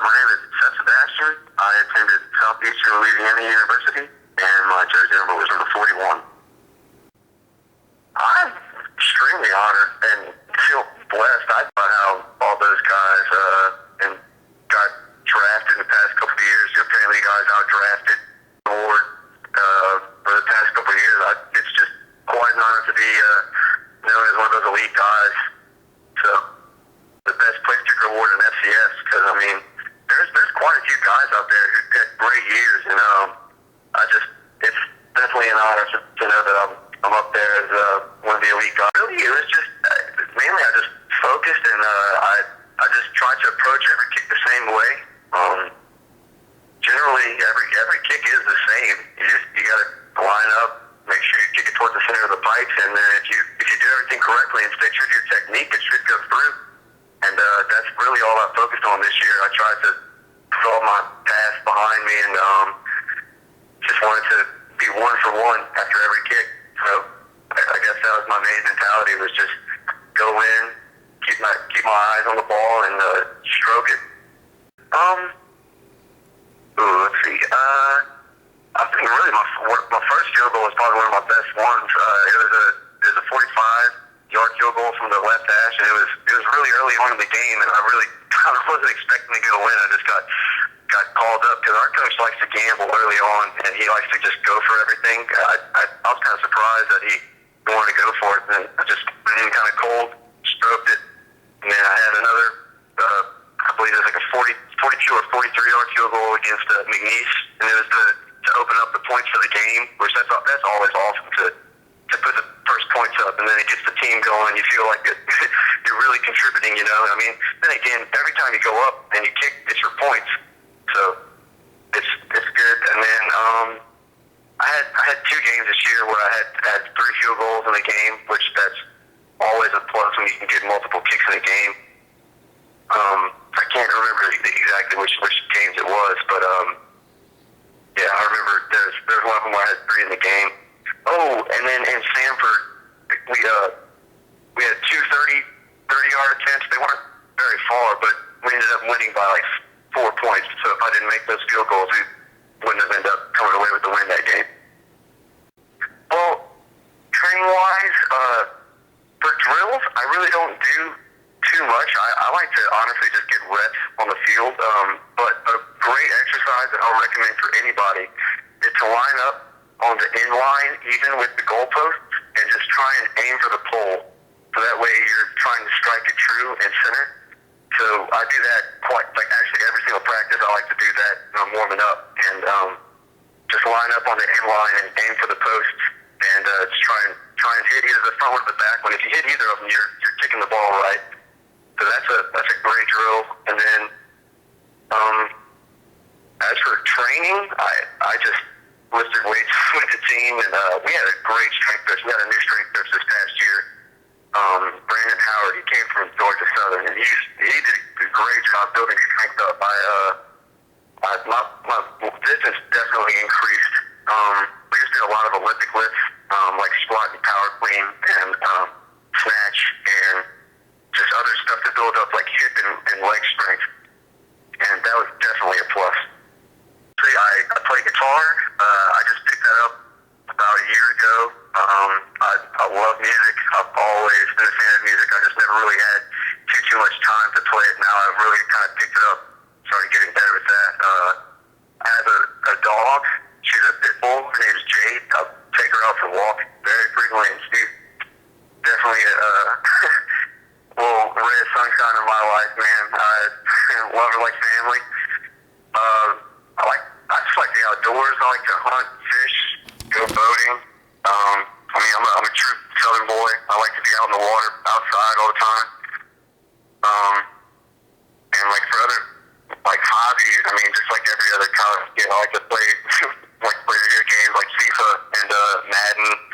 my name is Seth Sebastian. I attended Southeastern Louisiana University, and my jersey number was number 41. I'm extremely honored and feel blessed. I thought how all those guys got drafted in the past couple of years. Apparently, guys out-drafted the award for the past couple of years. It's just quite an honor to be known as one of those elite guys. So, the best Placekicker Award in FCS, because, I mean, there's quite a few guys out there who had great years, and it's definitely an honor to know that I'm up there as one of the elite guys. Really, it was just, mainly I just focused, and I just tried to approach every kick the same way. Generally, every kick is the same. You got to line up, make sure you kick it towards the center of the pipes, and then if you do everything correctly and stay true to your technique, it should go through. And that's really all I focused on this year. I tried to put all my past behind me, and just wanted to be one for one after every kick. So I guess that was my main mentality, was just go in, keep my eyes on the ball, and stroke it. Let's see. I think really my first field goal was probably one of my best ones. It was a 45-yard field goal from the left hash, and it was really early on in the game, and I wasn't expecting to get a win. I just got called up because our coach likes to gamble early on, and he likes to just go for everything. I was kind of surprised that he wanted to go for it, and I just went in kind of cold, stroked it, and then I had another, I believe it was like a 42 or 43-yard field goal against McNeese, and it was to open up the points for the game, which that's always awesome to put the first points up, and then it gets the team going. You feel like you're really contributing, you know. I mean, then again, every time you go up and you kick, it's your points, so it's good. And then I had 2 games this year where I had 3 field goals in a game, which that's always a plus when you can get multiple kicks in a game. I can't remember exactly which games it was, but yeah, I remember there's one of them where I had 3 in the game. Oh, and then in Sanford, we had 2 30-yard attempts. They weren't very far, but we ended up winning by like 4 points. So if I didn't make those field goals, we wouldn't have ended up coming away with the win that game. Well, training-wise, for drills, I really don't do too much. I like to honestly just get reps on the field. But a great exercise that I'll recommend for anybody is to line up on the in line, even with the goalposts, and just try and aim for the pole. So that way you're trying to strike it true and center. So I do that actually every single practice. I like to do that when I'm warming up, and just line up on the in line and aim for the post, and just try and hit either the front or the back one. If you hit either of them, you're kicking the ball right. So that's a great drill. And then as for training, I just lifted weights with the team, and we had a great strength coach. We had a new strength coach this past year, Brandon Howard. He came from Georgia Southern, and he did a great job building strength up. My distance definitely increased. We just did a lot of Olympic lifts, like squat and power clean and snatch, and just other stuff to build up like hip and leg strength, and that was definitely a plus. I play guitar. I just picked that up about a year ago. I love music. I've always been a fan of music. I just never really had too much time to play it. Now I've really kind of picked it up, started getting better at that. I have a dog. She's a pit bull. Her name's Jade. I take her out for a walk very frequently, and she's definitely a little ray of sunshine in my life, man. I love her like family. I just like the outdoors. I like to hunt, fish, go boating. I'm a true Southern boy. I like to be out in the water, outside all the time. And like for other hobbies, I mean, just like every other college kid, I like to play video games like FIFA and Madden.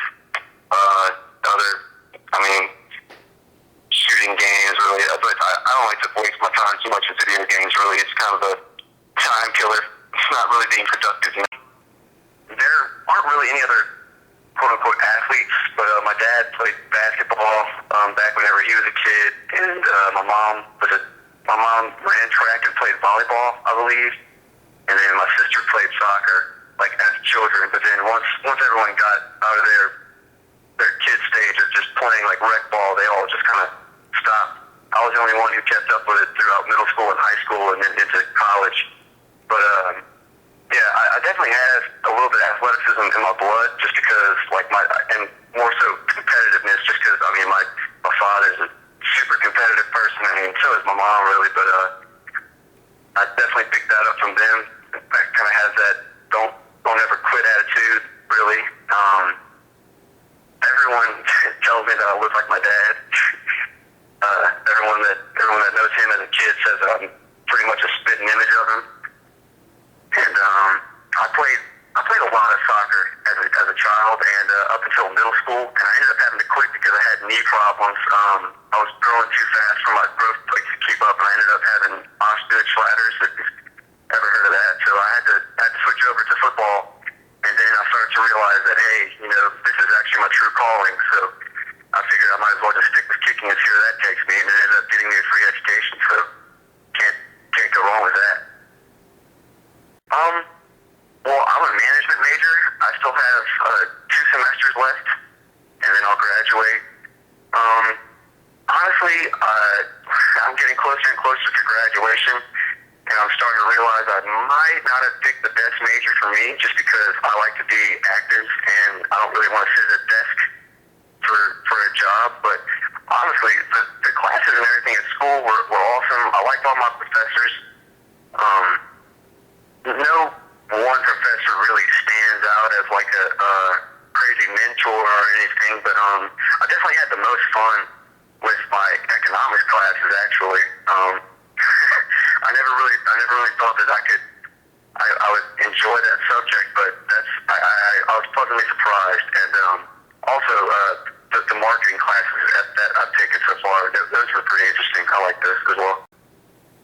Shooting games really, but I don't like to waste my time too much with video games. Really, it's kind of a time killer. It's not really being productive. There aren't really any other quote-unquote athletes, but my dad played basketball back whenever he was a kid, and my mom was a my mom ran track and played volleyball, I believe, and then my sister played soccer, like as children. But then once everyone got out of their kid stage of just playing like rec ball, they all just kind of stopped. I was the only one who kept up with it throughout middle school and high school and then into college. But yeah, I definitely have a little bit of athleticism in my blood, just because and more so competitiveness, just because I mean my father's a super competitive person, and so is my mom really. But I definitely picked that up from them. That kind of has that don't ever quit attitude, really. Everyone tells me that I look like my dad. Everyone that knows him as a kid says that I'm pretty much a spitting image of him. And I played a lot of soccer as a child and up until middle school, and I ended up having to quit because I had knee problems. I was growing too fast for my growth plates to keep up, and I ended up having osteoarthritis. If you've ever heard of that, so I had to switch over to football, and then I started to realize that hey, this is actually my true calling. So I figured I might as well just stick with kicking and see where that takes me, and it ended up getting me a free education. So can't go wrong with that. Well, I'm a management major. I still have 2 semesters left, and then I'll graduate. Honestly, I'm getting closer and closer to graduation, and I'm starting to realize I might not have picked the best major for me, just because I like to be active, and I don't really want to sit at a desk for a job. But honestly, the classes and everything at school were awesome. I liked all my professors. No one professor really stands out as like a crazy mentor or anything, but I definitely had the most fun with my economics classes. Actually, I never really thought that I would enjoy that subject, but I was pleasantly surprised. And also the marketing classes that I've taken so far, those were pretty interesting. I like those as well.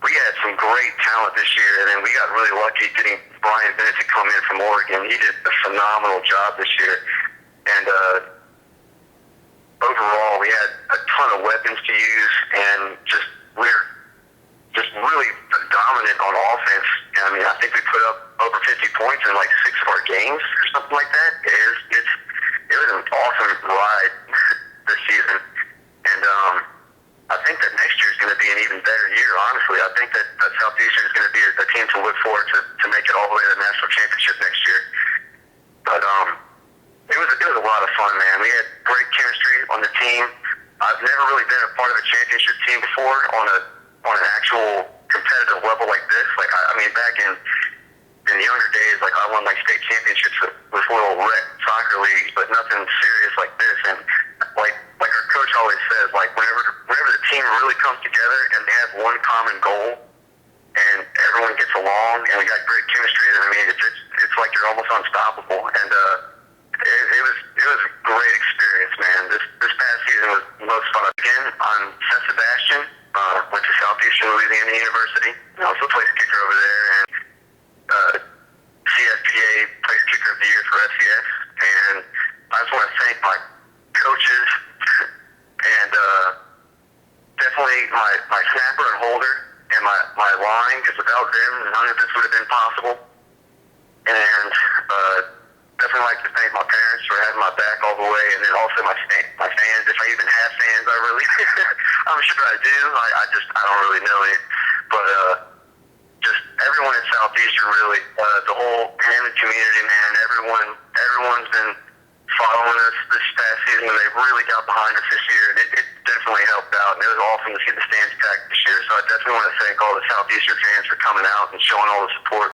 We had some great talent this year, and then we got really lucky getting Brian Bennett to come in from Oregon. He did a phenomenal job this year, and overall we had a ton of weapons to use, and we're just really dominant on offense. I mean, I think we put up over 50 points in like 6 of our games or something like that. It was an awesome ride this season, and I think that next year is going to be an even better year, honestly. I think that Southeastern is going to be a team to look forward to make it all the way to the national championship next year. But it was a lot of fun, man. We had great chemistry on the team. I've never really been a part of a championship team before on an actual competitive level like this. Like I mean, back in the younger days, like I won like state championships with little rec soccer leagues, but nothing serious like this. And like our coach always says, like whenever the team really comes together and they have one common goal and everyone gets along and we got great chemistry, I mean it's like you're almost unstoppable. And it was a great experience, man. This past season was the most fun. Again, I'm Seth Sebastian. Went to Southeastern Louisiana University. I was the place kicker over there, and CFPA Placekicker of the Year for FCS. And I just want to thank my coaches and definitely my snapper and holder and my line, because without them, none of this would have been possible. And definitely like to thank my parents for having my back all the way, and then also my fans. If I even have fans, I really, I'm sure I do. I don't really know it, but just everyone at Southeastern, really, the whole Hammond community, man. Everyone's been following us this past season, and they really got behind us this year, and it definitely helped out. And it was awesome to see the stands packed this year. So I definitely want to thank all the Southeastern fans for coming out and showing all the support.